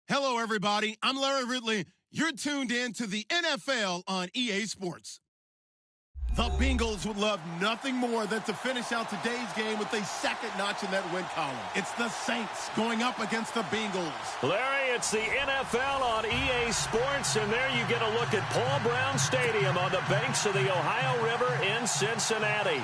Hello, everybody. I'm Larry Ridley. You're tuned in to the NFL on EA Sports. The Bengals would love nothing more than to finish out today's game with a second notch in that win column. It's the Saints going up against the Bengals. Larry, it's the NFL on EA Sports, and there you get a look at Paul Brown Stadium on the banks of the Ohio River in Cincinnati.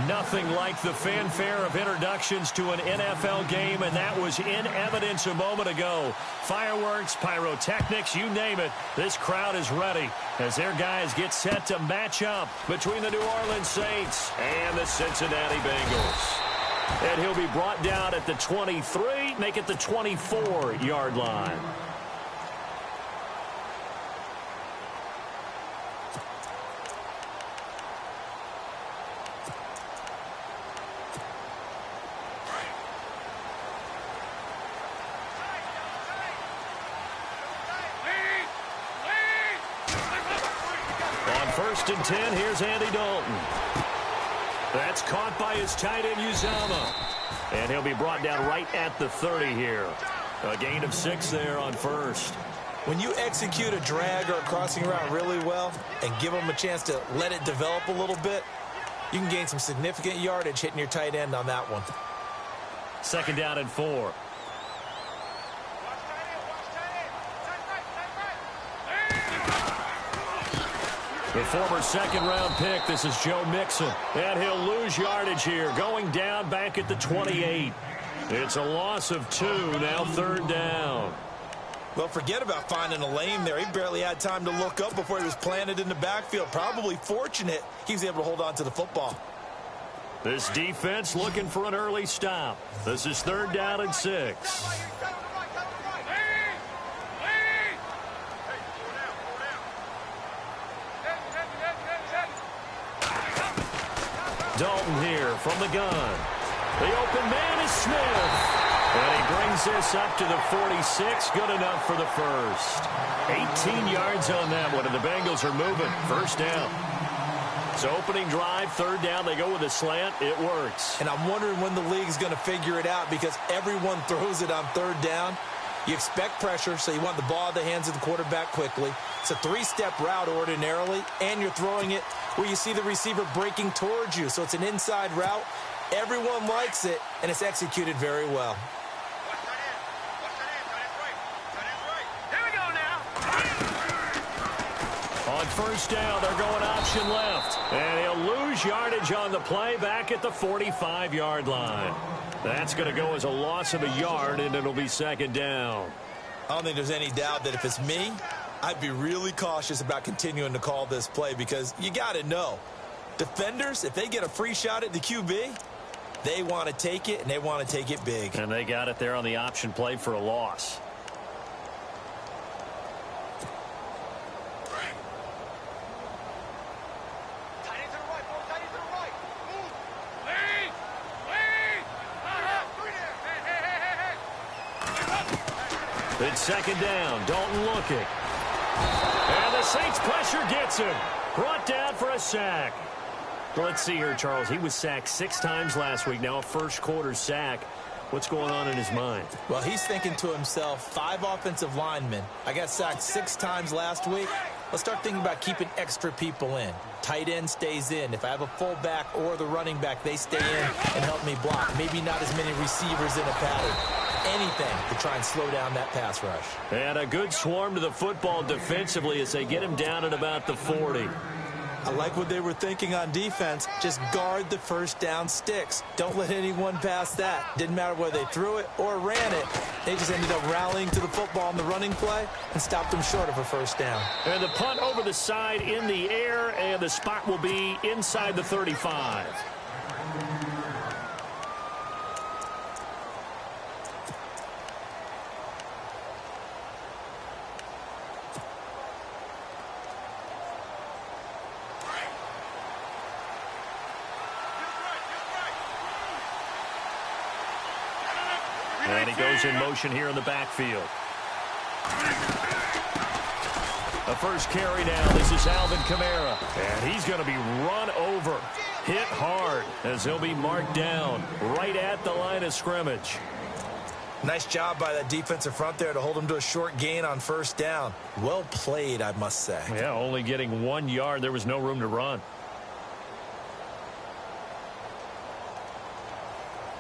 Nothing like the fanfare of introductions to an NFL game, and that was in evidence a moment ago. Fireworks, pyrotechnics, you name it. This crowd is ready as their guys get set to match up between the New Orleans Saints and the Cincinnati Bengals. And he'll be brought down at the 23, make it the 24-yard line. First and 10, here's Andy Dalton. That's caught by his tight end, Uzama. And he'll be brought down right at the 30 here. A gain of 6 there on first. When you execute a drag or a crossing route really well and give them a chance to let it develop a little bit, you can gain some significant yardage hitting your tight end on that one. Second down and 4. The former second-round pick, this is Joe Mixon. And he'll lose yardage here, going down back at the 28. It's a loss of 2, now third down. Well, forget about finding a lane there. He barely had time to look up before he was planted in the backfield. Probably fortunate he was able to hold on to the football. This defense looking for an early stop. This is third down and 6. Dalton here from the gun. The open man is Smith. And he brings this up to the 46. Good enough for the first. 18 yards on that one, and the Bengals are moving. First down. So opening drive, third down. They go with a slant. It works. And I'm wondering when the league's going to figure it out because everyone throws it on third down. You expect pressure, so you want the ball in the hands of the quarterback quickly. It's a 3-step route ordinarily, and you're throwing it where you see the receiver breaking towards you. So it's an inside route. Everyone likes it, and it's executed very well. Here we go now. On first down, they're going option left. And he'll lose yardage on the play back at the 45-yard line. That's going to go as a loss of a yard, and it'll be second down. I don't think there's any doubt that if it's me, I'd be really cautious about continuing to call this play because you got to know. Defenders, if they get a free shot at the QB, they want to take it, and they want to take it big. And they got it there on the option play for a loss. It's second down. Dalton looking. And the Saints pressure gets him. Brought down for a sack. Let's see here, Charles. He was sacked 6 times last week. Now a first-quarter sack. What's going on in his mind? Well, he's thinking to himself, 5 offensive linemen. I got sacked 6 times last week. Let's start thinking about keeping extra people in. Tight end stays in. If I have a fullback or the running back, they stay in and help me block. Maybe not as many receivers in a pattern. Anything to try and slow down that pass rush. And a good swarm to the football defensively as they get him down at about the 40. I like what they were thinking on defense. Just guard the first down sticks. Don't let anyone pass that. Didn't matter whether they threw it or ran it. They just ended up rallying to the football on the running play and stopped them short of a first down. And the punt over the side in the air, and the spot will be inside the 35. And he goes in motion here in the backfield. The first carry now. This is Alvin Kamara. And he's going to be run over. Hit hard as he'll be marked down right at the line of scrimmage. Nice job by that defensive front there to hold him to a short gain on first down. Well played, I must say. Yeah, only getting 1 yard. There was no room to run.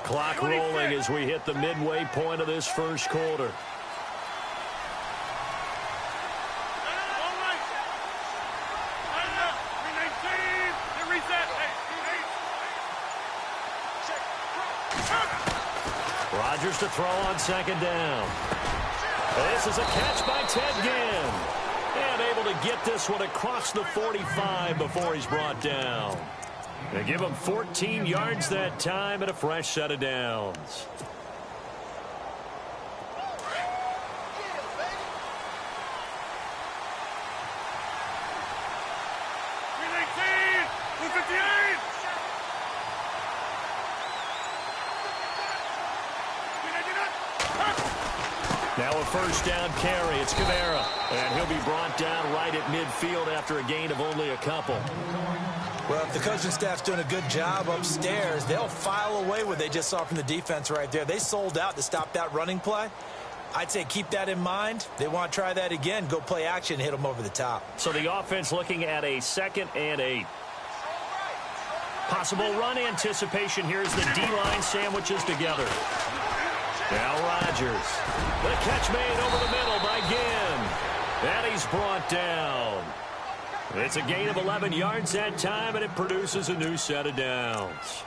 Clock rolling as we hit the midway point of this first quarter. Rodgers to throw on second down. This is a catch by Ted Ginn. And able to get this one across the 45 before he's brought down. They give him 14 yards that time and a fresh set of downs. Now a first down carry. It's Kamara. And he'll be brought down right at midfield after a gain of only a couple. Well, if the coaching staff's doing a good job upstairs, they'll file away what they just saw from the defense right there. They sold out to stop that running play. I'd say keep that in mind. They want to try that again. Go play action, hit them over the top. So the offense looking at a 2nd and 8. Possible run anticipation. Here's the D-line sandwiches together. Now Rodgers. The catch made over the middle by Ginn. And he's brought down. It's a gain of 11 yards that time, and it produces a new set of downs.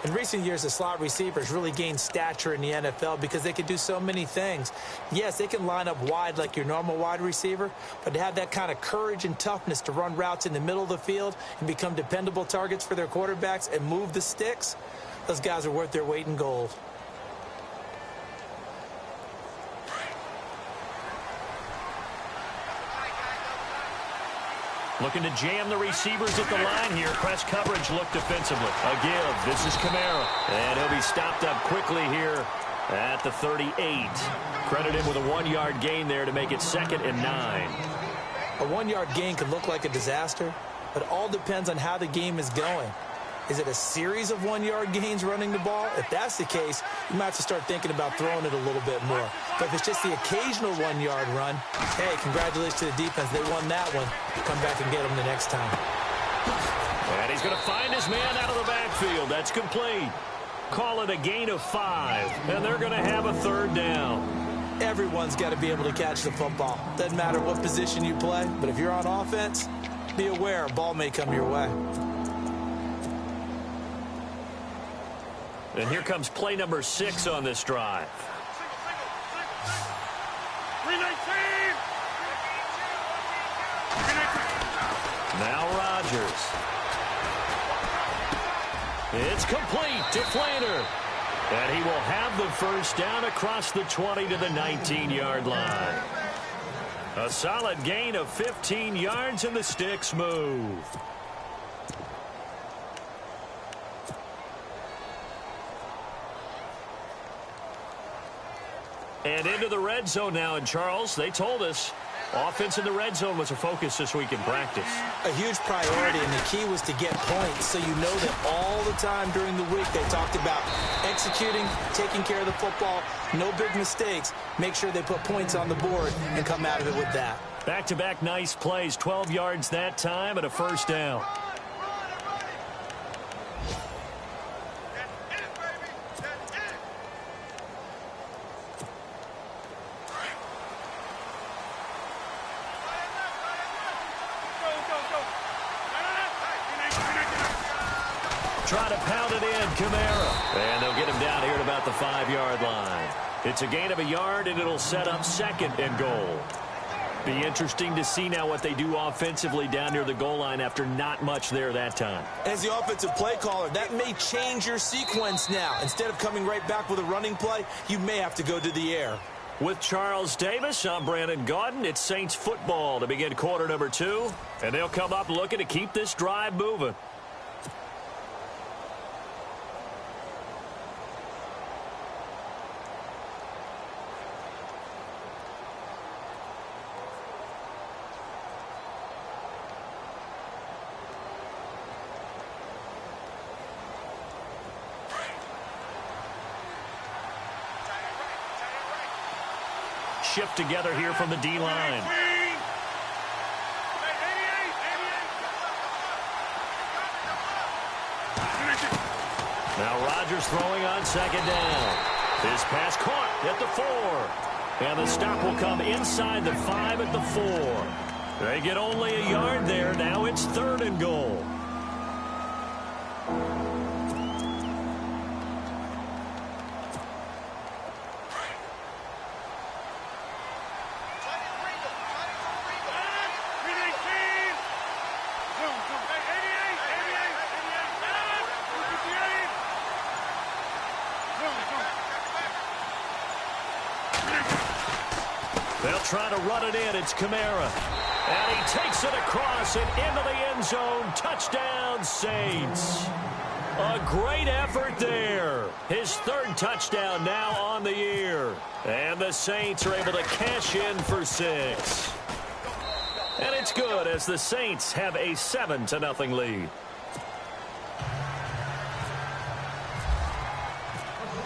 In recent years, the slot receivers really gained stature in the NFL because they can do so many things. Yes, they can line up wide like your normal wide receiver, but to have that kind of courage and toughness to run routes in the middle of the field and become dependable targets for their quarterbacks and move the sticks, those guys are worth their weight in gold. Looking to jam the receivers at the line here. Press coverage look defensively. A give. This is Kamara. And he'll be stopped up quickly here at the 38. Credit him with a 1-yard gain there to make it 2nd and 9. A 1-yard gain could look like a disaster, but it all depends on how the game is going. Is it a series of 1-yard gains running the ball? If that's the case, you might have to start thinking about throwing it a little bit more. But if it's just the occasional 1-yard run, hey, congratulations to the defense. They won that one. Come back and get them the next time. And he's going to find his man out of the backfield. That's complete. Call it a gain of 5, and they're going to have a 3rd down. Everyone's got to be able to catch the football. Doesn't matter what position you play, but if you're on offense, be aware a ball may come your way. And here comes play number 6 on this drive. Now Rodgers. It's complete to Flater. And he will have the first down across the 20 to the 19-yard line. A solid gain of 15 yards, and the sticks move. And into the red zone now. And Charles, they told us offense in the red zone was a focus this week in practice. A huge priority, and the key was to get points. So you know that all the time during the week they talked about executing, taking care of the football, no big mistakes. Make sure they put points on the board and come out of it with that. Back-to-back nice plays, 12 yards that time and a first down. Try to pound it in, Kamara. And they'll get him down here at about the 5-yard line. It's a gain of a yard, and it'll set up 2nd and goal. Be interesting to see now what they do offensively down near the goal line after not much there that time. As the offensive play caller, that may change your sequence now. Instead of coming right back with a running play, you may have to go to the air. With Charles Davis, I'm Brandon Gaudin. It's Saints football to begin quarter number 2. And they'll come up looking to keep this drive moving. shift together here from the D-line. Now Rodgers throwing on second down. His pass caught at the 4. And the stop will come inside the 5 at the 4. They get only a yard there. Now it's 3rd and goal. They'll try to run it in. It's Kamara. And he takes it across and into the end zone. Touchdown, Saints. A great effort there. His 3rd touchdown now on the year. And the Saints are able to cash in for 6. And it's good as the Saints have a 7-0 lead.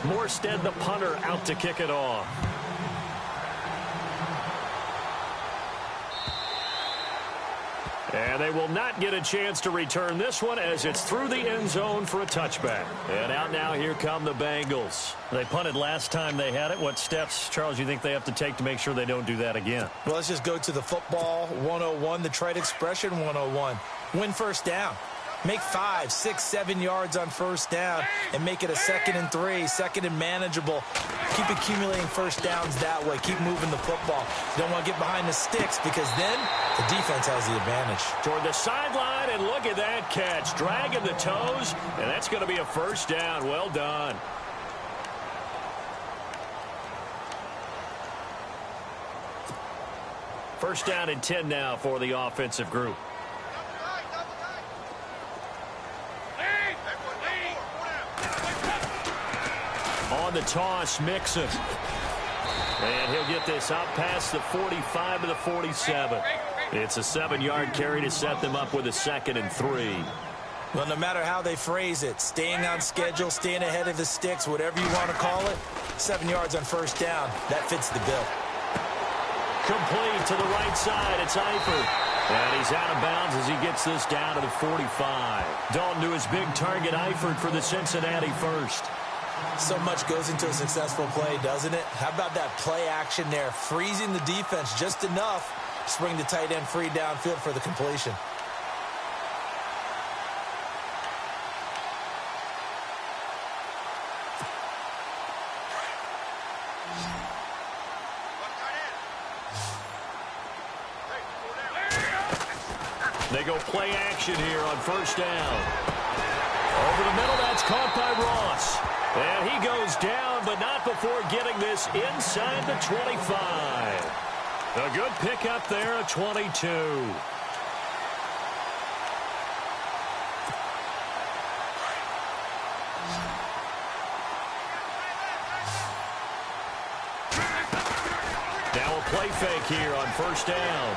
Morstead, the punter, out to kick it off. And they will not get a chance to return this one as it's through the end zone for a touchback. And out now, here come the Bengals. They punted last time they had it. What steps, Charles, you think they have to take to make sure they don't do that again? Well, let's just go to the football 101, the trite expression 101. Win first down. Make 5, 6, 7 yards on first down and make it a 2nd and 3, 2nd and manageable. Keep accumulating first downs that way. Keep moving the football. You don't want to get behind the sticks because then the defense has the advantage. Toward the sideline, and look at that catch. Dragging the toes, and that's going to be a first down. Well done. First down and 10 now for the offensive group. On the toss, Mixon. And he'll get this out past the 45 to the 47. It's a 7-yard carry to set them up with a 2nd and 3. Well, no matter how they phrase it, staying on schedule, staying ahead of the sticks, whatever you want to call it, 7 yards on first down, that fits the bill. Complete to the right side. It's Eifert. And he's out of bounds as he gets this down to the 45. Dalton to his big target, Eifert, for the Cincinnati first. So much goes into a successful play, doesn't it? How about that play action there? Freezing the defense just enough to bring the tight end free downfield for the completion. They go play action here on first down. Over the middle, that's caught by Ross. And he goes down, but not before getting this inside the 25. A good pickup there at 22. Now a play fake here on first down.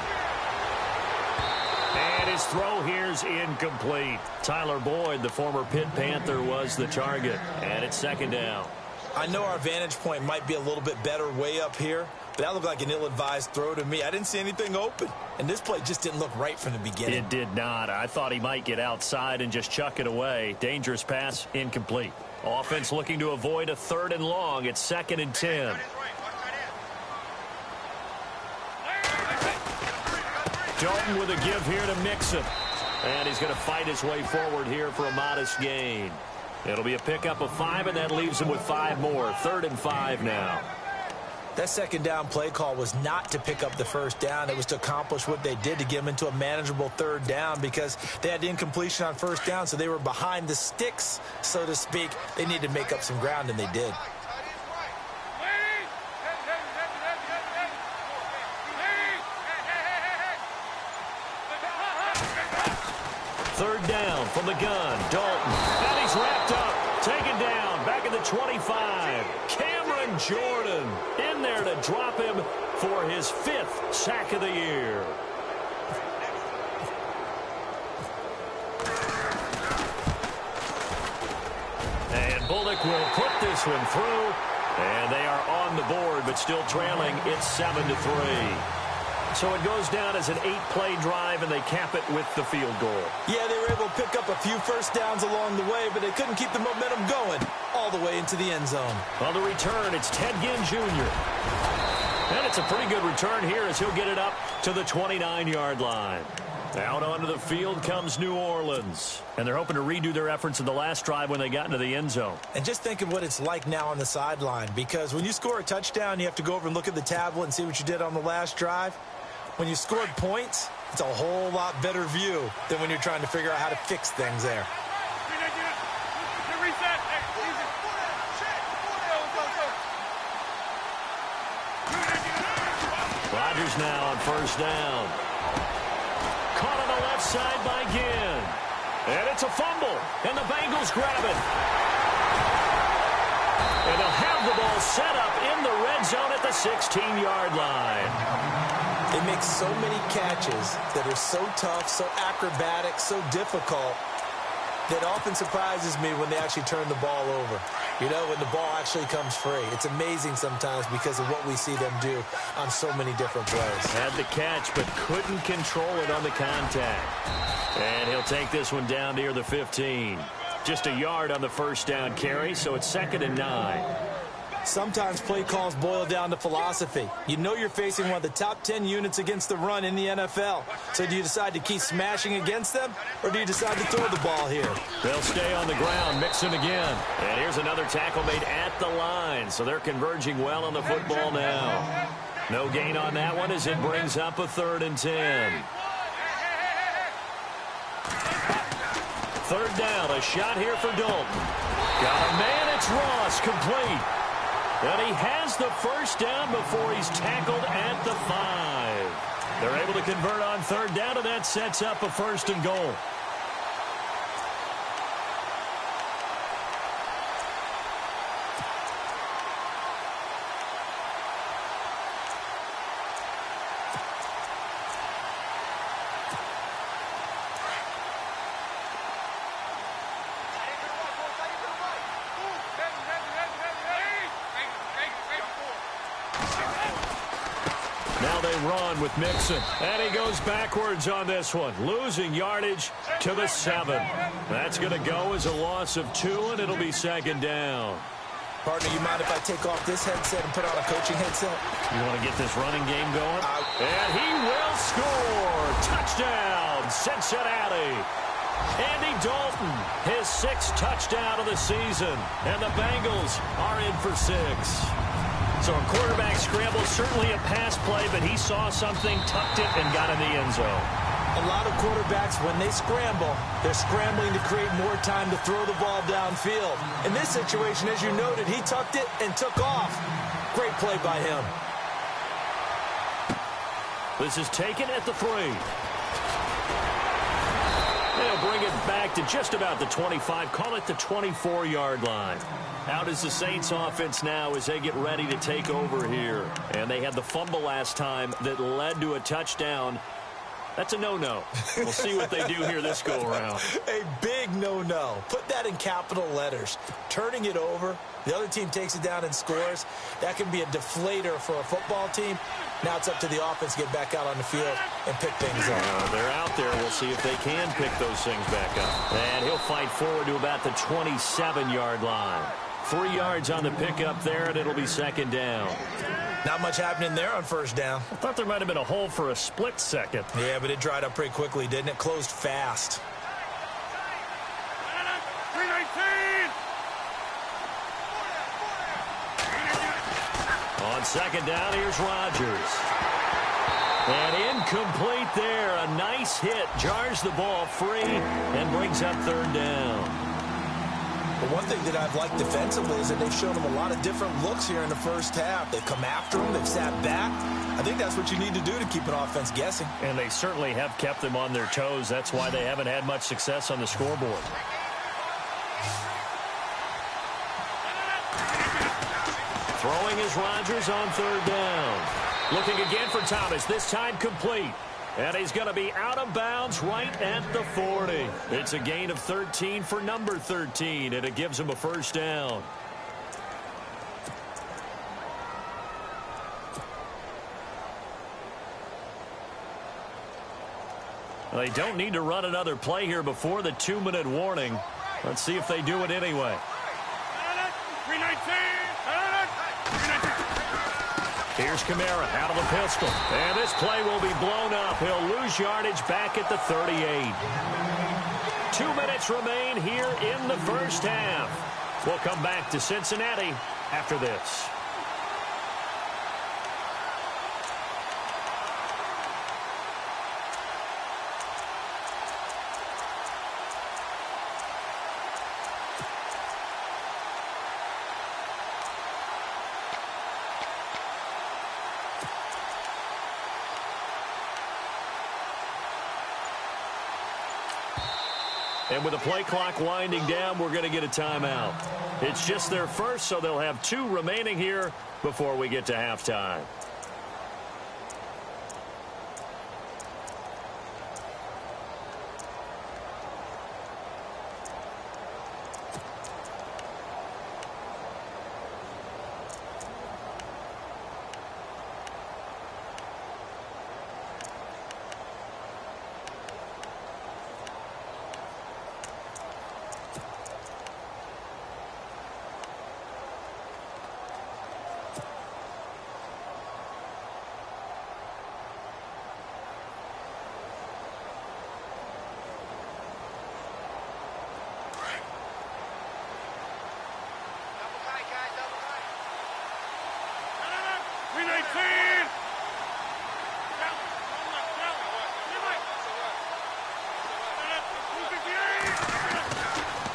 And his throw here's incomplete. Tyler Boyd, the former Pitt Panther, was the target. And it's 2nd down. I know our vantage point might be a little bit better way up here, but that looked like an ill-advised throw to me. I didn't see anything open. And this play just didn't look right from the beginning. It did not. I thought he might get outside and just chuck it away. Dangerous pass, incomplete. Offense looking to avoid a 3rd and long. It's 2nd and 10. Dalton with a give here to Mixon. And he's going to fight his way forward here for a modest gain. It'll be a pickup of 5, and that leaves him with 5 more. 3rd and 5 now. That 2nd down play call was not to pick up the first down. It was to accomplish what they did to get them into a manageable 3rd down because they had incompletion on first down, so they were behind the sticks, so to speak. They needed to make up some ground, and they did. Third down from the gun. Dalton. And he's wrapped up. Taken down. Back at the 25. Cameron Jordan in there to drop him for his 5th sack of the year. And Bullock will put this one through. And they are on the board, but still trailing. It's 7-3. So it goes down as an 8-play drive, and they cap it with the field goal. Yeah, they were able to pick up a few first downs along the way, but they couldn't keep the momentum going all the way into the end zone. On the return, it's Ted Ginn Jr. And it's a pretty good return here as he'll get it up to the 29-yard line. Out onto the field comes New Orleans. And they're hoping to redo their efforts in the last drive when they got into the end zone. And just think of what it's like now on the sideline, because when you score a touchdown, you have to go over and look at the tablet and see what you did on the last drive. When you scored points, it's a whole lot better view than when you're trying to figure out how to fix things there. Rodgers now on first down. Caught on the left side by Ginn. And it's a fumble. And the Bengals grab it. And they'll have the ball set up in the red zone at the 16-yard line. They make so many catches that are so tough, so acrobatic, so difficult, that often surprises me when they actually turn the ball over. You know, when the ball actually comes free. It's amazing sometimes because of what we see them do on so many different plays. Had the catch, but couldn't control it on the contact. And he'll take this one down near the 15. Just a yard on the first down carry, so it's 2nd and 9. Sometimes play calls boil down to philosophy. You know you're facing one of the top 10 units against the run in the NFL. So do you decide to keep smashing against them, or do you decide to throw the ball here? They'll stay on the ground, Mixon again. And here's another tackle made at the line. So they're converging well on the football now. No gain on that one as it brings up a 3rd and 10. 3rd down, a shot here for Dalton. Got a man, it's Ross, complete. And he has the first down before he's tackled at the 5. They're able to convert on 3rd down, and that sets up a 1st and goal. Run with Mixon, and he goes backwards on this one, losing yardage to the 7. That's going to go as a loss of 2, and it'll be 2nd down. Partner, you mind if I take off this headset and put on a coaching headset? You want to get this running game going? And he will score. Touchdown, Cincinnati. Andy Dalton, his 6th touchdown of the season, and the Bengals are in for 6. So a quarterback scramble, certainly a pass play, but he saw something, tucked it, and got in the end zone. A lot of quarterbacks, when they scramble, they're scrambling to create more time to throw the ball downfield. In this situation, as you noted, he tucked it and took off. Great play by him. This is taken at the 3. They'll bring it back to just about the 25, call it the 24-yard line. Out is the Saints offense now as they get ready to take over here. And they had the fumble last time that led to a touchdown. That's a no-no. We'll see what they do here this go-around. A big no-no. Put that in capital letters. Turning it over, the other team takes it down and scores. That can be a deflator for a football team. Now it's up to the offense to get back out on the field and pick things up. They're out there. We'll see if they can pick those things back up. And he'll fight forward to about the 27-yard line. 3 yards on the pickup there, and it'll be 2nd down. Not much happening there on 1st down. I thought there might have been a hole for a split second. Yeah, but it dried up pretty quickly, didn't it? Closed fast. 319. On 2nd down, here's Rodgers. And incomplete there. A nice hit. Jars the ball free and brings up 3rd down. But one thing that I've liked defensively is that they've shown them a lot of different looks here in the first half. They've come after them. They've sat back. I think that's what you need to do to keep an offense guessing. And they certainly have kept them on their toes. That's why they haven't had much success on the scoreboard. Throwing is Rodgers on 3rd down. Looking again for Thomas, this time complete. And he's going to be out of bounds right at the 40. It's a gain of 13 for number 13, and it gives him a 1st down. They don't need to run another play here before the 2-minute warning. Let's see if they do it anyway. 319. Here's Kamara out of the pistol. And this play will be blown up. He'll lose yardage back at the 38. 2 minutes remain here in the first half. We'll come back to Cincinnati after this. And with the play clock winding down, we're going to get a timeout. It's just their first, so they'll have 2 remaining here before we get to halftime.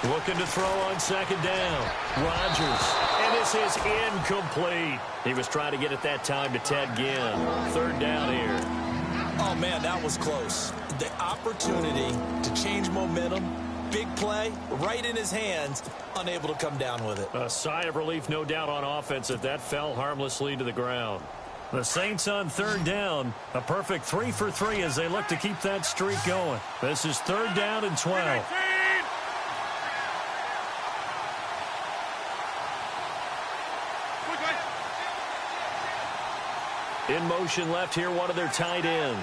Looking to throw on second down. Rodgers. And this is incomplete. He was trying to get it that time to Ted Ginn. 3rd down here. Oh, man, that was close. The opportunity to change momentum, big play, right in his hands, unable to come down with it. A sigh of relief, no doubt, on offense if that fell harmlessly to the ground. The Saints on 3rd down. A perfect 3 for 3 as they look to keep that streak going. This is 3rd down and 12. In motion left here, one of their tight ends.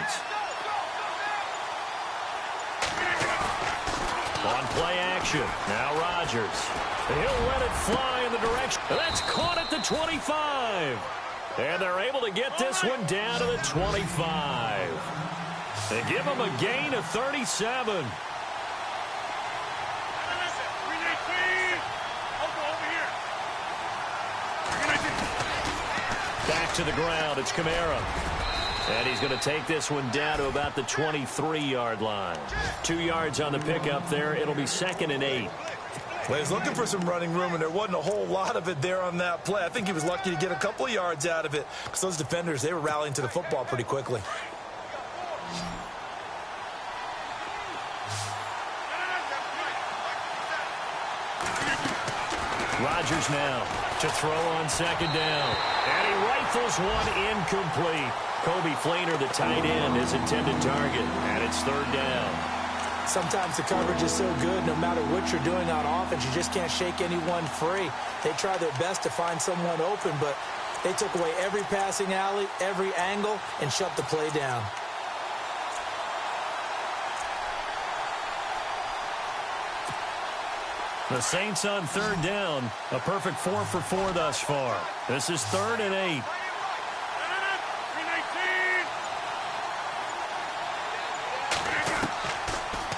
On play action. Now Rodgers. He'll let it fly in the direction. That's caught at the 25. And they're able to get this one down to the 25. They give him a gain of 37. Back to the ground. It's Kamara. And he's going to take this one down to about the 23-yard line. 2 yards on the pickup there. It'll be 2nd and 8. Well, he was looking for some running room, and there wasn't a whole lot of it there on that play. I think he was lucky to get a couple of yards out of it because those defenders, they were rallying to the football pretty quickly. Rodgers now to throw on 2nd down. And he rifles one incomplete. Kobe Fleener, the tight end, his intended target. And it's 3rd down. Sometimes the coverage is so good, no matter what you're doing on offense, you just can't shake anyone free. They try their best to find someone open, but they took away every passing alley, every angle, and shut the play down. The Saints on 3rd down. A perfect 4 for 4 thus far. This is 3rd and 8.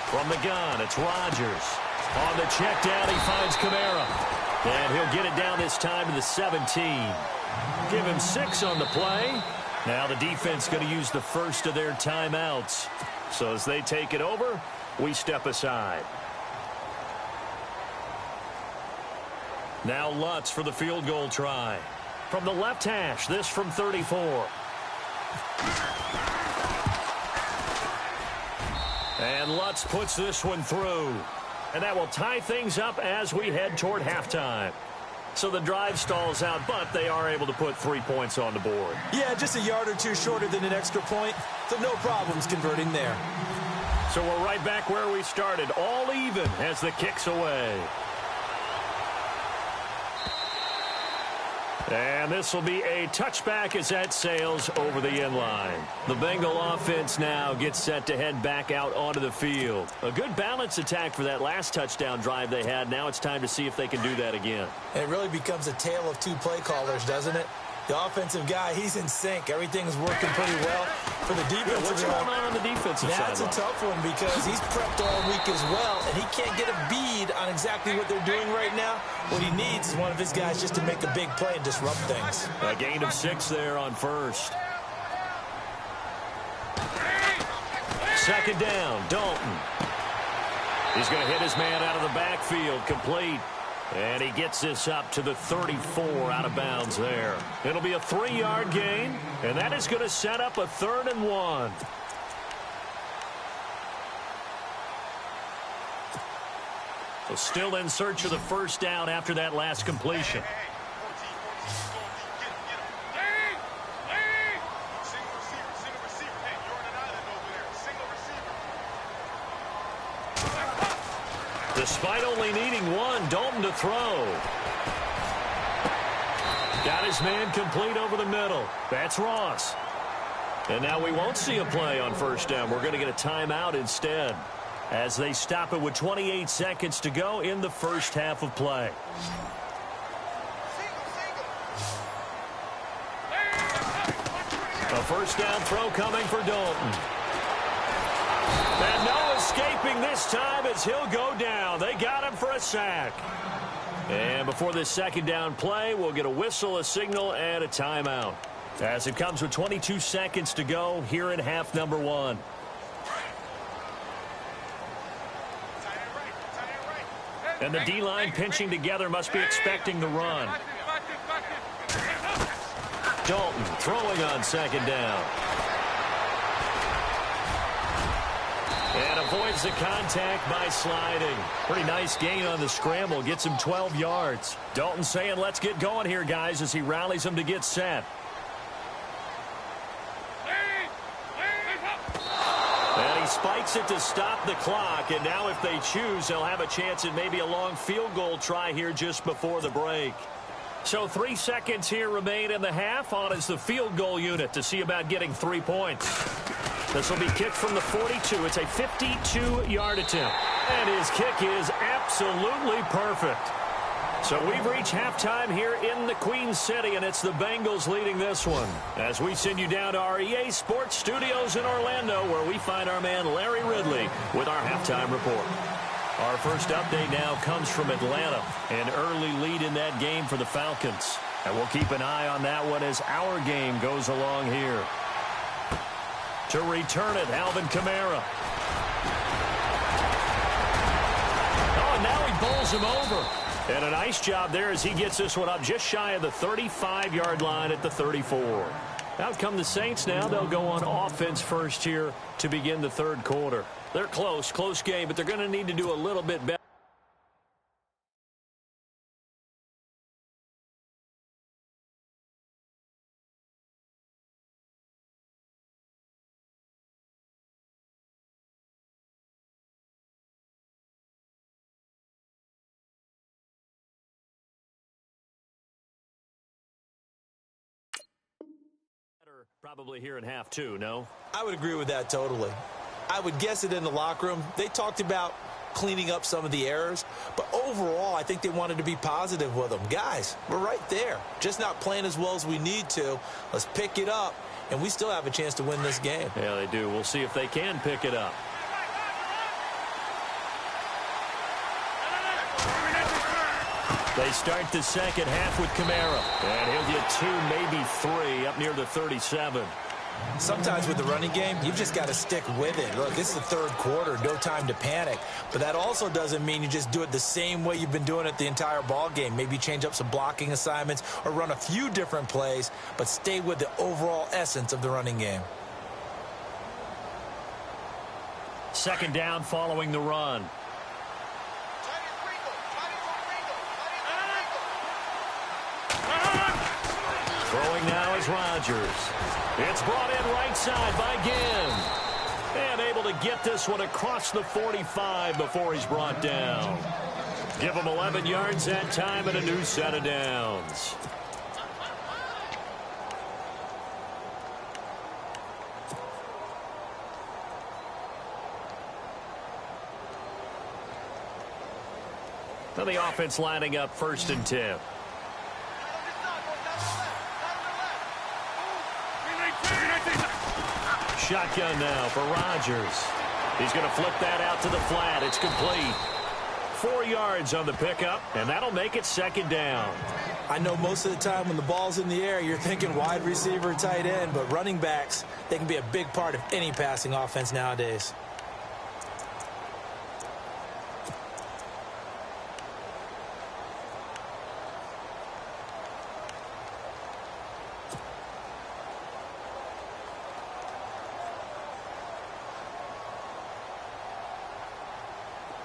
From the gun, it's Rodgers. On the check down, he finds Kamara. And he'll get it down this time to the 17. Give him 6 on the play. Now the defense going to use the first of their timeouts. So as they take it over, we step aside. Now Lutz for the field goal try. From the left hash, this from 34. And Lutz puts this one through. And that will tie things up as we head toward halftime. So the drive stalls out, but they are able to put 3 points on the board. Yeah, just a yard or two shorter than an extra point, so no problems converting there. So we're right back where we started, all even as the kick's away. And this will be a touchback as that sails over the end line. The Bengal offense now gets set to head back out onto the field. A good balance attack for that last touchdown drive they had. Now it's time to see if they can do that again. And it really becomes a tale of two play callers, doesn't it? The offensive guy, he's in sync. Everything's working pretty well for the defensive. What's going on the defensive side? That's a tough one because he's prepped all week as well, and he can't get a bead on exactly what they're doing right now. What he needs is one of his guys just to make a big play and disrupt things. A gain of 6 there on first. Second down, Dalton. He's going to hit his man out of the backfield, complete. And he gets this up to the 34 out of bounds there. It'll be a 3-yard gain, and that is going to set up a 3rd and 1. So still in search of the first down after that last completion. Despite only needing one, Dalton to throw. Got his man complete over the middle. That's Ross. And now we won't see a play on first down. We're going to get a timeout instead as they stop it with 28 seconds to go in the first half of play. A first down throw coming for Dalton. And no escaping this time as he'll go down. They got him for a sack. And before this second down play, we'll get a whistle, a signal, and a timeout. As it comes with 22 seconds to go here in half number 1. And the D-line pinching together, must be expecting the run. Dalton throwing on second down. And avoids the contact by sliding. Pretty nice gain on the scramble. Gets him 12 yards. Dalton saying, let's get going here, guys, as he rallies them to get set. And he spikes it to stop the clock. And now if they choose, they'll have a chance at maybe a long field goal try here just before the break. So 3 seconds here remain in the half. On is the field goal unit to see about getting 3 points. This will be kicked from the 42. It's a 52-yard attempt. And his kick is absolutely perfect. So we've reached halftime here in the Queen City, and it's the Bengals leading this one. As we send you down to our EA Sports Studios in Orlando, where we find our man Larry Ridley with our halftime report. Our first update now comes from Atlanta. An early lead in that game for the Falcons. And we'll keep an eye on that one as our game goes along here. To return it, Alvin Kamara. Oh, and now he bowls him over. And a nice job there as he gets this one up just shy of the 35-yard line at the 34. Out come the Saints now. They'll go on offense first here to begin the third quarter. They're close game, but they're going to need to do a little bit better. Probably here in half 2, no? I would agree with that totally. I would guess it in the locker room. They talked about cleaning up some of the errors, but overall I think they wanted to be positive with them. Guys, we're right there. Just not playing as well as we need to. Let's pick it up, and we still have a chance to win this game. Yeah, they do. We'll see if they can pick it up. They start the second half with Kamara. And he'll get 2, maybe 3 up near the 37. Sometimes with the running game, you've just got to stick with it. Look, this is the third quarter, no time to panic. But that also doesn't mean you just do it the same way you've been doing it the entire ball game. Maybe change up some blocking assignments or run a few different plays, but stay with the overall essence of the running game. Second down following the run. Throwing now is Rodgers. It's brought in right side by Ginn. And able to get this one across the 45 before he's brought down. Give him 11 yards that time and a new set of downs. Now the offense lining up 1st and 10. Shotgun now for Rodgers. He's going to flip that out to the flat. It's complete. 4 yards on the pickup, and that'll make it 2nd down. I know most of the time when the ball's in the air, you're thinking wide receiver, tight end, but running backs, they can be a big part of any passing offense nowadays.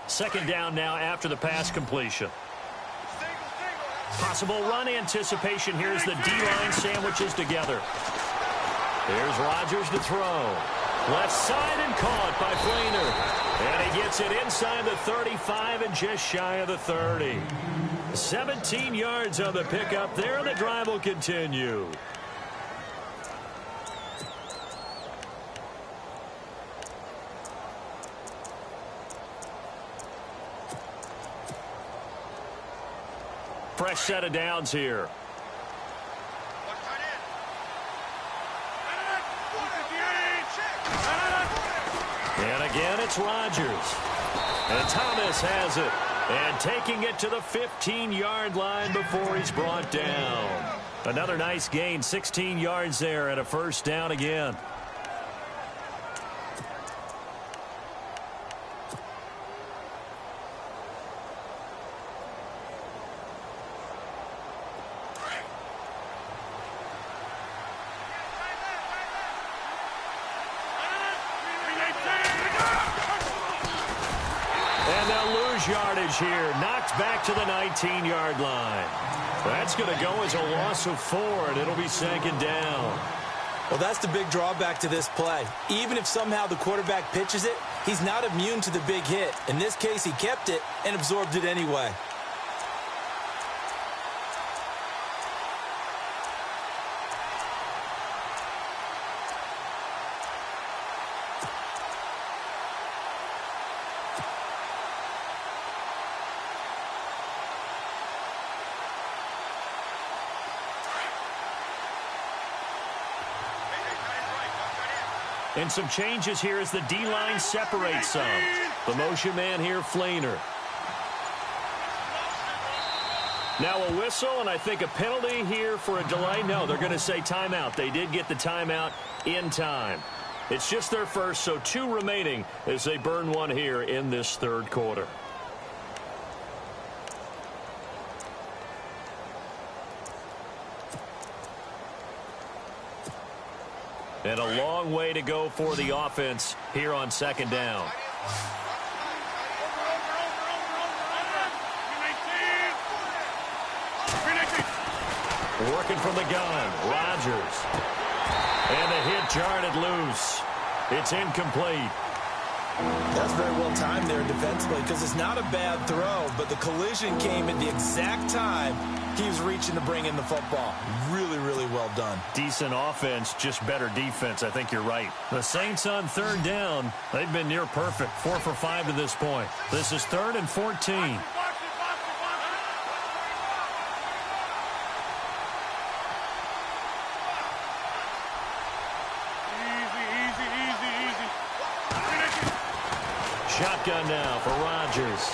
Second down now after the pass completion. Possible run anticipation. Here's the D-line sandwiches together. Here's Rodgers to throw. Left side and caught by Fleener. And he gets it inside the 35 and just shy of the 30. 17 yards on the pickup there. The drive will continue. Fresh set of downs here. And again, it's Rodgers. And Thomas has it. And taking it to the 15-yard line before he's brought down. Another nice gain, 16 yards there and a 1st down again. Yardage here, knocked back to the 19-yard line. That's going to go as a loss of 4, and it'll be 2nd down. Well, that's the big drawback to this play. Even if somehow the quarterback pitches it, he's not immune to the big hit. In this case, he kept it and absorbed it anyway. And some changes here as the D-line separates some. The motion man here, Fleener. Now a whistle, and I think a penalty here for a delay. No, they're going to say timeout. They did get the timeout in time. It's just their first, so 2 remaining as they burn 1 here in this 3rd quarter. And a long way to go for the offense here on 2nd down. Working from the gun, Rodgers. And the hit jarred it loose. It's incomplete. That's very well timed there defensively because it's not a bad throw, but the collision came at the exact time he was reaching to bring in the football. Really, really well done. Decent offense, just better defense. I think you're right. The Saints on 3rd down, they've been near perfect. 4 for 5 to this point. This is 3rd and 14. Shotgun now for Rodgers.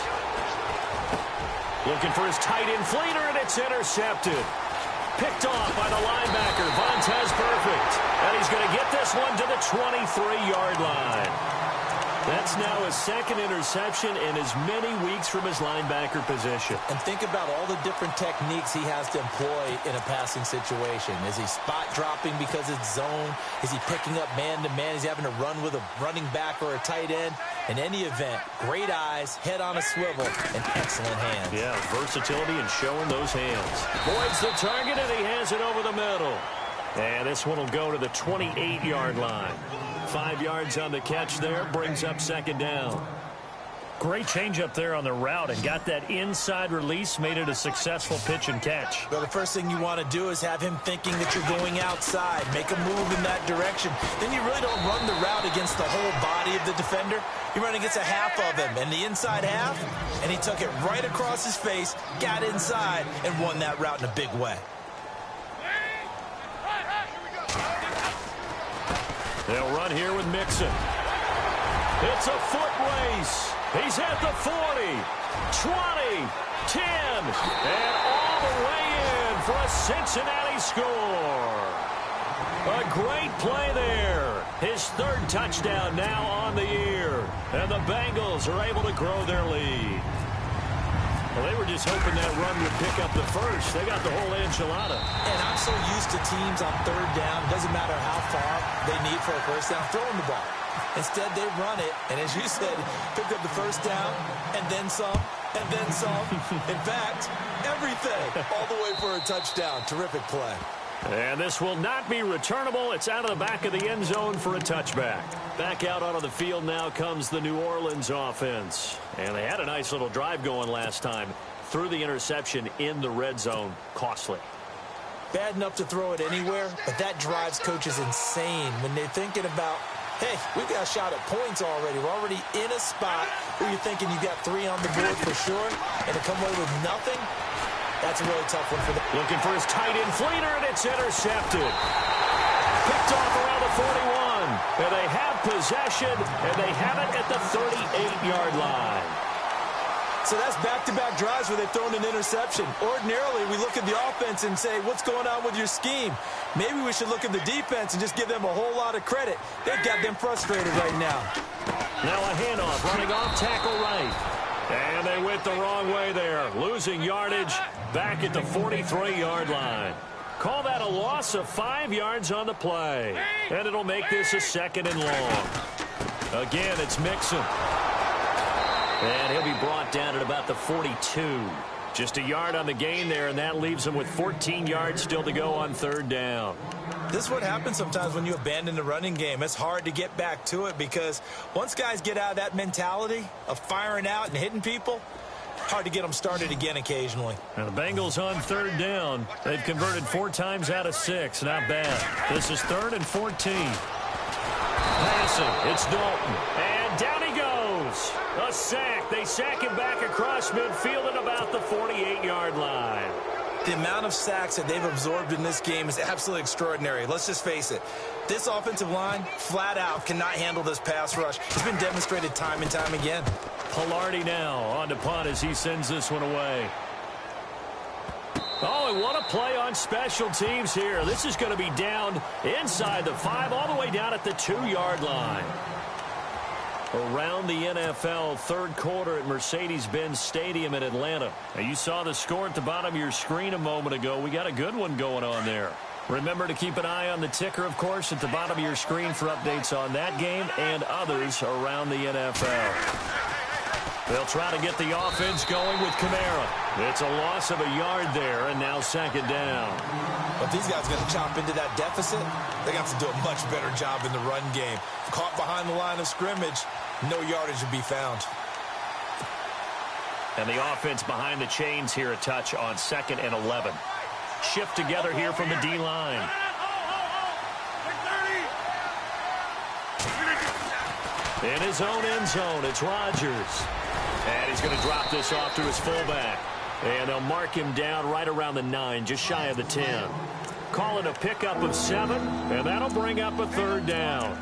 Looking for his tight end Fleener, and it's intercepted. Picked off by the linebacker, Vontaze Perfect. And he's going to get this one to the 23-yard line. That's now his 2nd interception in as many weeks from his linebacker position. And think about all the different techniques he has to employ in a passing situation. Is he spot dropping because it's zone? Is he picking up man-to-man? Is he having to run with a running back or a tight end? In any event, great eyes, head on a swivel, and excellent hands. Yeah, versatility and showing those hands. Boyd's the target, and he has it over the middle. And this one will go to the 28-yard line. 5 yards on the catch there, brings up 2nd down. Great change up there on the route and got that inside release, made it a successful pitch and catch. Well, the first thing you want to do is have him thinking that you're going outside, make a move in that direction. Then you really don't run the route against the whole body of the defender. You run against a half of him, and the inside half, and he took it right across his face, got inside, and won that route in a big way. They'll run here with Mixon. It's a foot race. He's at the 40, 20, 10, and all the way in for a Cincinnati score. A great play there. His third touchdown now on the year. And the Bengals are able to grow their lead. Well, they were just hoping that run would pick up the first. They got the whole enchilada. And I'm so used to teams on third down. It doesn't matter how far they need for a first down, throwing the ball. Instead, they run it, and as you said, picked up the first down, and then some, and then some. In fact, everything, all the way for a touchdown. Terrific play. And this will not be returnable. It's out of the back of the end zone for a touchback. Back out onto the field now comes the New Orleans offense. And they had a nice little drive going last time. Threw the interception in the red zone. Costly. Bad enough to throw it anywhere, but that drives coaches insane when they're thinking about, hey, we've got a shot at points already. We're already in a spot where you're thinking you've got 3 on the board for sure, and to come away with nothing, that's a really tough one for them. Looking for his tight end Fleeter, and it's intercepted. Picked off around the 41. And they have possession, and they have it at the 38-yard line. So that's back-to-back drives where they've thrown an interception. Ordinarily, we look at the offense and say, what's going on with your scheme? Maybe we should look at the defense and just give them a whole lot of credit. They've got them frustrated right now. Now a handoff, running off tackle right. And they went the wrong way there. Losing yardage back at the 43-yard line. Call that a loss of 5 yards on the play. And it'll make this a 2nd and long. Again, it's Mixon. And he'll be brought down at about the 42. Just a yard on the gain there, and that leaves him with 14 yards still to go on 3rd down. This is what happens sometimes when you abandon the running game. It's hard to get back to it because once guys get out of that mentality of firing out and hitting people, hard to get them started again occasionally. And the Bengals on 3rd down. They've converted 4 times out of 6. Not bad. This is 3rd and 14. Passing. It's Dalton. And down he goes. A sack. They sack him back across midfield at about the 48-yard line. The amount of sacks that they've absorbed in this game is absolutely extraordinary. Let's just face it. This offensive line, flat out, cannot handle this pass rush. It's been demonstrated time and time again. Pilardi now on to punt as he sends this one away. Oh, and what a play on special teams here. This is going to be down inside the 5, all the way down at the 2-yard line. Around the NFL, 3rd quarter at Mercedes-Benz Stadium in Atlanta. Now, you saw the score at the bottom of your screen a moment ago. We got a good one going on there. Remember to keep an eye on the ticker, of course, at the bottom of your screen for updates on that game and others around the NFL. They'll try to get the offense going with Kamara. It's a loss of a yard there, and now 2nd down. But these guys are going to chop into that deficit. They're going to have to do a much better job in the run game. Caught behind the line of scrimmage, no yardage to be found. And the offense behind the chains here a touch on 2nd and 11. Shift together here from the D-line. In his own end zone, it's Rodgers. And he's going to drop this off to his fullback. And they'll mark him down right around the 9, just shy of the 10. Call it a pickup of 7, and that'll bring up a 3rd down.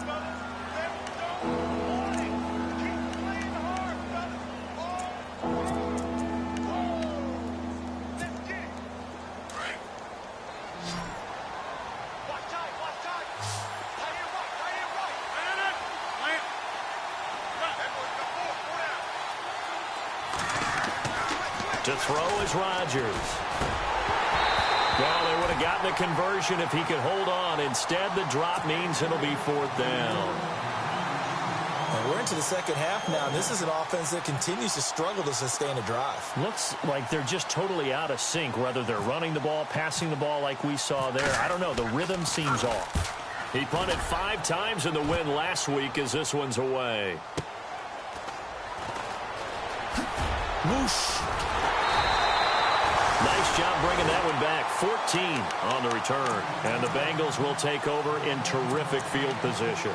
To throw is Rodgers. Well, they would have gotten the conversion if he could hold on. Instead, the drop means it'll be 4th down. And we're into the 2nd half now, and this is an offense that continues to struggle to sustain a drive. Looks like they're just totally out of sync, whether they're running the ball, passing the ball like we saw there. I don't know. The rhythm seems off. He punted 5 times in the win last week as this one's away. Whoosh. Nice job bringing that one back. 14 on the return. And the Bengals will take over in terrific field position.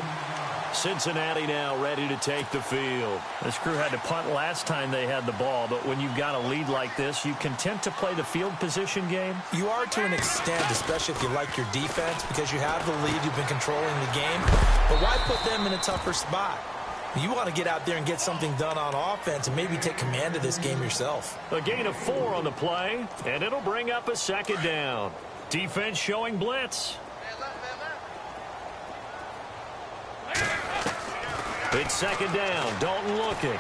Cincinnati now ready to take the field. This crew had to punt last time they had the ball, but when you've got a lead like this, you content to play the field position game? You are to an extent, especially if you like your defense, because you have the lead, you've been controlling the game. But why put them in a tougher spot? You want to get out there and get something done on offense and maybe take command of this game yourself. A gain of 4 on the play, and it'll bring up a second down. Defense showing blitz. It's second down. Dalton looking.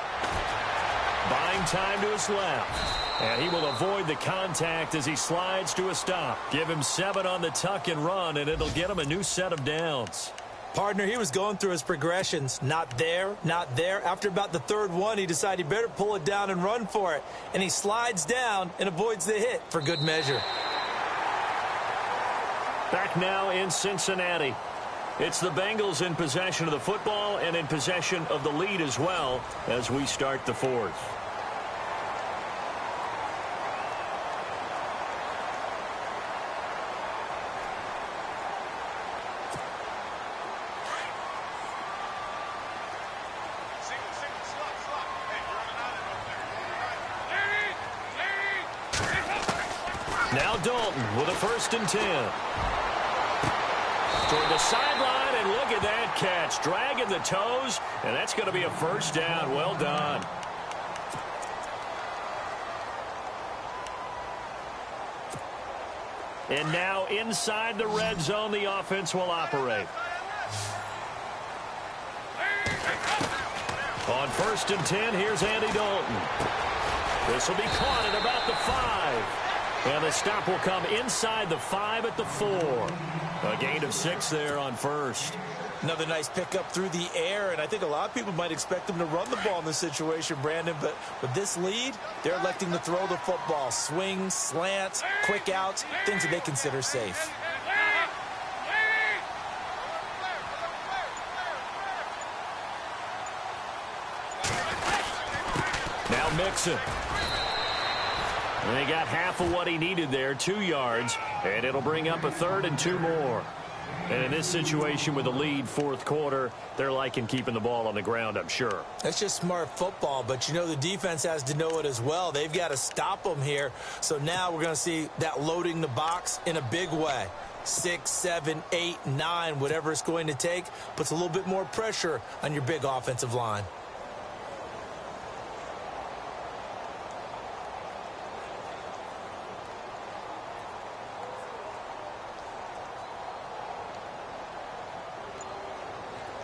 Buying time to his left. And he will avoid the contact as he slides to a stop. Give him 7 on the tuck and run, and it'll get him a new set of downs. Partner, he was going through his progressions. Not there, not there. After about the third one, he decided he better pull it down and run for it. And he slides down and avoids the hit for good measure. Back now in Cincinnati. It's the Bengals in possession of the football and in possession of the lead as well as we start the fourth. Now Dalton with a 1st and 10. Toward the sideline, and look at that catch. Dragging the toes, and that's going to be a 1st down. Well done. And now inside the red zone, the offense will operate. On 1st and 10, here's Andy Dalton. This will be caught at about the 5. And the stop will come inside the 5 at the 4. A gain of 6 there on 1st. Another nice pickup through the air, and I think a lot of people might expect him to run the ball in this situation, Brandon, but with this lead, they're electing to throw the football. Swings, slants, quick outs, things that they consider safe. Now Mixon. And he got half of what he needed there, 2 yards, and it'll bring up a 3rd and 2 more. And in this situation with a lead, 4th quarter, they're liking keeping the ball on the ground, I'm sure. That's just smart football, but you know the defense has to know it as well. They've got to stop them here. So now we're going to see that loading the box in a big way. 6, 7, 8, 9, whatever it's going to take, puts a little bit more pressure on your big offensive line.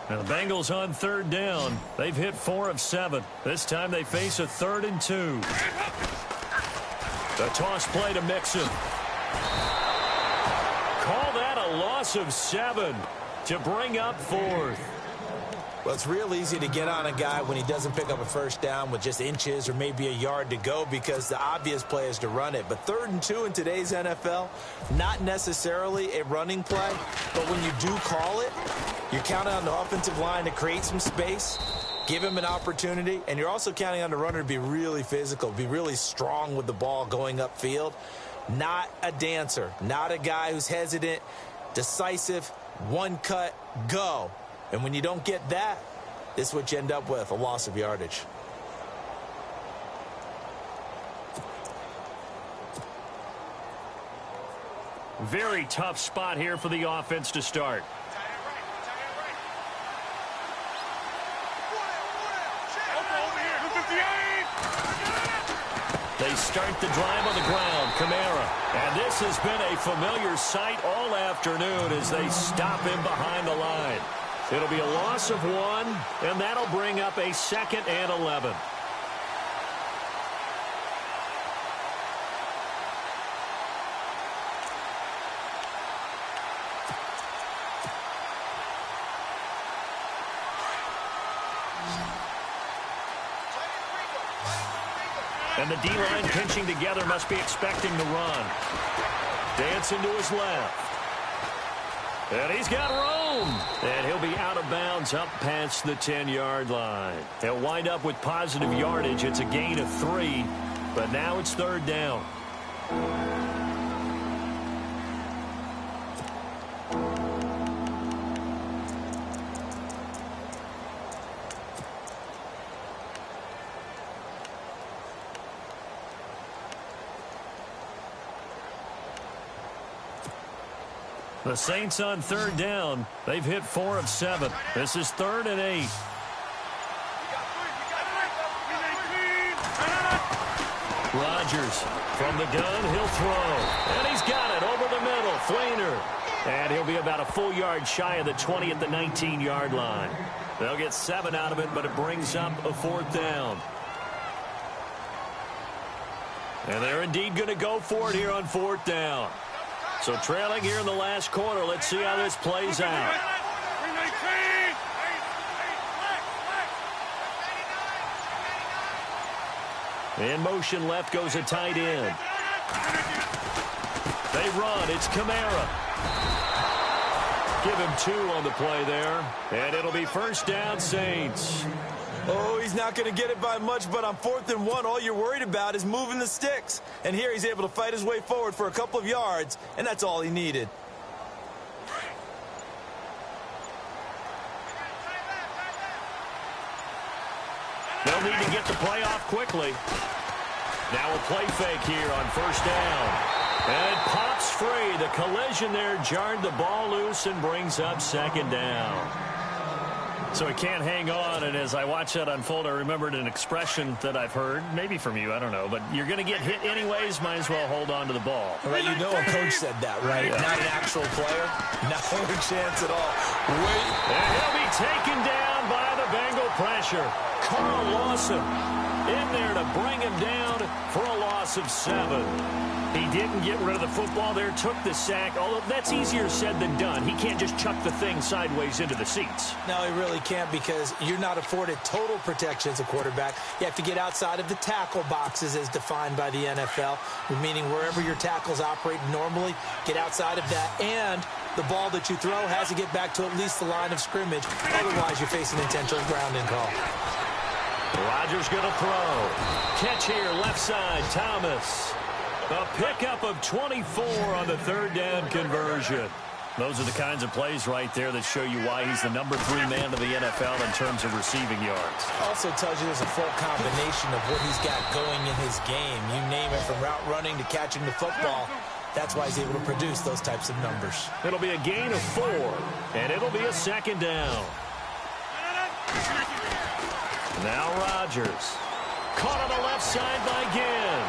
Now the Bengals on 3rd down. They've hit 4 of 7. This time they face a 3rd and 2. The toss play to Mixon. Call that a loss of 7 to bring up 4th. Well, it's real easy to get on a guy when he doesn't pick up a 1st down with just inches or maybe a yard to go because the obvious play is to run it. But 3rd and 2 in today's NFL, not necessarily a running play, but when you do call it, you're counting on the offensive line to create some space, give him an opportunity, and you're also counting on the runner to be really physical, be really strong with the ball going upfield. Not a dancer, not a guy who's hesitant, decisive, one cut, go. And when you don't get that, this is what you end up with, a loss of yardage. Very tough spot here for the offense to start. They start the drive on the ground. Kamara. And this has been a familiar sight all afternoon as they stop him behind the line. It'll be a loss of 1, and that'll bring up a 2nd and 11. And the D-line pinching together must be expecting the run. Dancing to his left. And he's got room. thrown. And he'll be out of bounds up past the 10-yard line. He'll wind up with positive yardage. It's a gain of 3, but now it's third down. The Saints on third down. They've hit 4 of 7. This is 3rd and 8. Rodgers from the gun. He'll throw. And he's got it over the middle. Fleener. And he'll be about a full yard shy of the 20 at the 19-yard line. They'll get 7 out of it, but it brings up a 4th down. And they're indeed going to go for it here on 4th down. So trailing here in the last quarter. Let's see how this plays out. In motion left goes a tight end. They run. It's Kamara. Give him 2 on the play there. And it'll be first down, Saints. Oh, he's not going to get it by much, but on 4th and 1, all you're worried about is moving the sticks. And here he's able to fight his way forward for a couple of yards, and that's all he needed. They'll need to get the play off quickly. Now a play fake here on first down. And it pops free. The collision there jarred the ball loose and brings up second down. So he can't hang on, and as I watch that unfold, I remembered an expression that I've heard, maybe from you, I don't know, but you're going to get hit anyways, might as well hold on to the ball. Right, you know a coach said that, right? Yeah. Not an actual player. Not a chance at all. Wait. And he'll be taken down by the Bengal pressure. Carl Lawson in there to bring him down for a loss of 7. He didn't get rid of the football there, took the sack, although that's easier said than done. He can't just chuck the thing sideways into the seats. No, he really can't, because you're not afforded total protection as a quarterback. You have to get outside of the tackle boxes as defined by the NFL, meaning wherever your tackles operate normally, get outside of that, and the ball that you throw has to get back to at least the line of scrimmage. Otherwise, you're facing intentional grounding call. Rodgers going to throw. Catch here, left side, Thomas. A pickup of 24 on the third down conversion. Those are the kinds of plays right there that show you why he's the number 3 man of the NFL in terms of receiving yards. Also tells you there's a full combination of what he's got going in his game. You name it, from route running to catching the football. That's why he's able to produce those types of numbers. It'll be a gain of 4, and it'll be a second down. Now Rodgers. Caught on the left side by Ginn.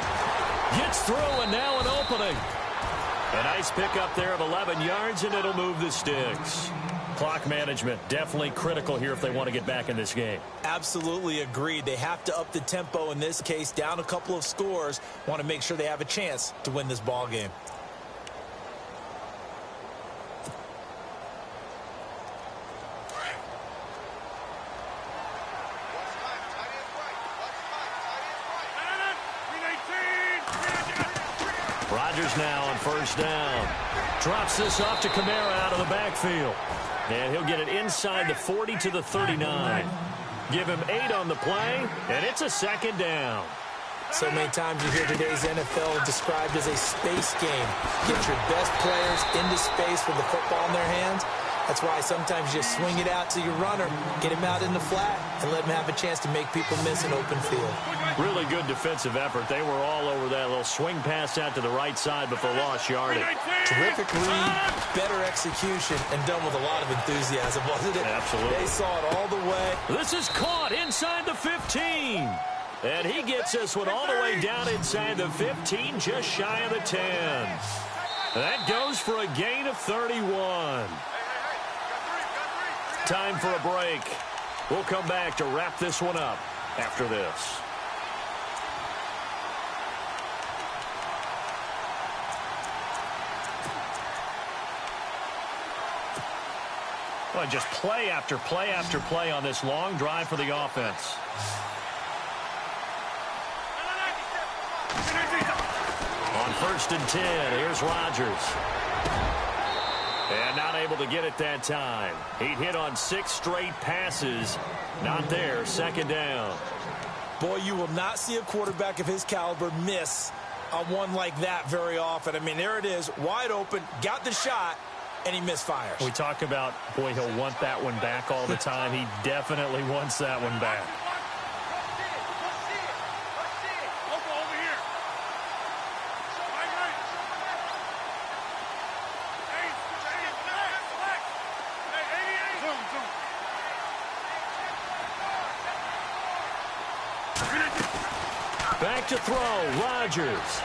Gets through, and now an opening. A nice pickup there of 11 yards, and it'll move the sticks. Clock management definitely critical here if they want to get back in this game. Absolutely agreed. They have to up the tempo in this case, down a couple of scores. Want to make sure they have a chance to win this ball game. Rodgers now on first down. Drops this off to Kamara out of the backfield. And he'll get it inside the 40 to the 39. Give him 8 on the play, and it's a second down. So many times you hear today's NFL described as a space game. Get your best players into space with the football in their hands. That's why sometimes you just swing it out to your runner, get him out in the flat, and let him have a chance to make people miss an open field. Really good defensive effort. They were all over that little swing pass out to the right side, but they lost yardage. Terrific read, better execution, and done with a lot of enthusiasm, wasn't it? Absolutely. They saw it all the way. This is caught inside the 15. And he gets this one all the way down inside the 15, just shy of the 10. That goes for a gain of 31. Time for a break. We'll come back to wrap this one up after this. Well, just play after play after play on this long drive for the offense. On 1st and 10, here's Rodgers. And not able to get it that time. He'd hit on 6 straight passes. Not there, second down. Boy, you will not see a quarterback of his caliber miss on one like that very often. I mean, there it is, wide open, got the shot, and he misfires. We talk about, boy, he'll want that one back all the time. He definitely wants that one back. Back to throw, Rodgers.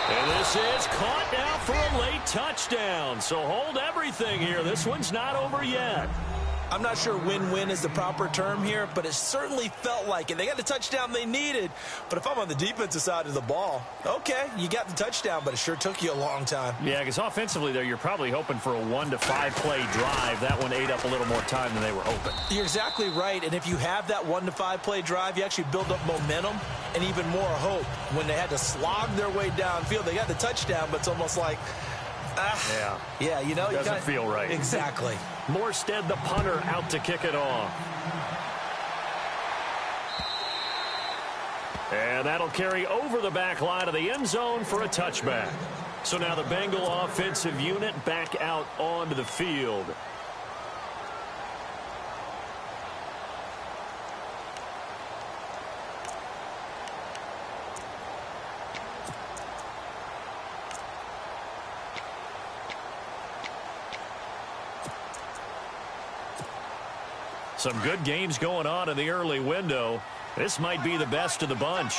And this is caught now for a late touchdown. So hold everything here. This one's not over yet. I'm not sure win-win is the proper term here, but it certainly felt like it. They got the touchdown they needed, but if I'm on the defensive side of the ball, okay, you got the touchdown, but it sure took you a long time. Yeah, because offensively there, you're probably hoping for a 1 to 5 play drive. That one ate up a little more time than they were hoping. You're exactly right, and if you have that 1 to 5 play drive, you actually build up momentum and even more hope. When they had to slog their way downfield, they got the touchdown, but it's almost like, yeah, you know, doesn't feel right. Exactly. Morstead, the punter, out to kick it off. And that'll carry over the back line of the end zone for a touchback. So now the Bengal offensive unit back out onto the field. Some good games going on in the early window. This might be the best of the bunch.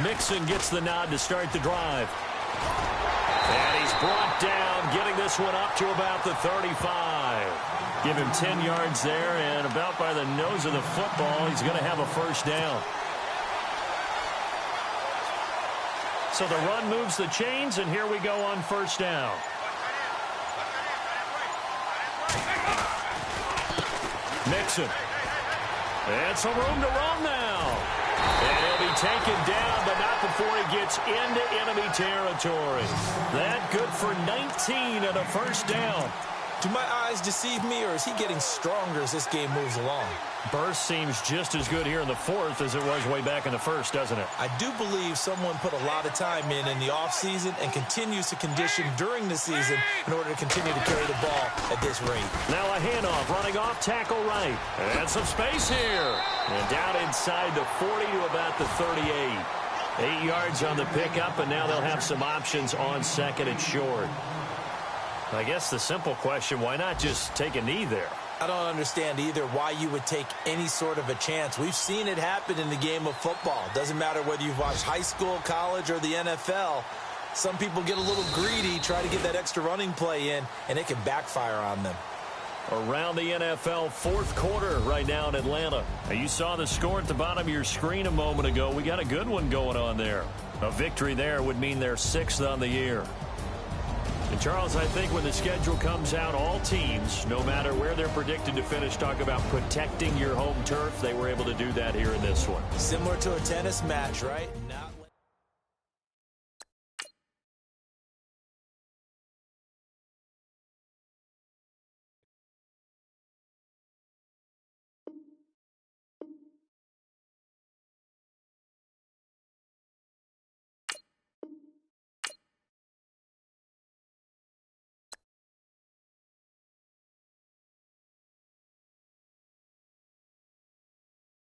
Mixon gets the nod to start the drive. And he's brought down, getting this one up to about the 35. Give him 10 yards there, and about by the nose of the football, he's going to have a first down. So the run moves the chains, and here we go on first down. Mixon. And some room to run now. And he'll be taken down, but not before he gets into enemy territory. That good for 19 and a first down. Do my eyes deceive me, or is he getting stronger as this game moves along? Burst seems just as good here in the fourth as it was way back in the first, doesn't it? I do believe someone put a lot of time in the offseason and continues to condition during the season in order to continue to carry the ball at this rate. Now a handoff, running off tackle right. And some space here. And down inside the 40 to about the 38. 8 yards on the pickup, and now they'll have some options on second and short. I guess the simple question, why not just take a knee there? I don't understand either why you would take any sort of a chance. We've seen it happen in the game of football. Doesn't matter whether you've watched high school, college, or the NFL. Some people get a little greedy, try to get that extra running play in, and it can backfire on them. Around the NFL fourth quarter right now in Atlanta. Now you saw the score at the bottom of your screen a moment ago. We got a good one going on there. A victory there would mean they're 6th on the year. And Charles, I think when the schedule comes out, all teams, no matter where they're predicted to finish, talk about protecting your home turf. They were able to do that here in this one. Similar to a tennis match, right? Now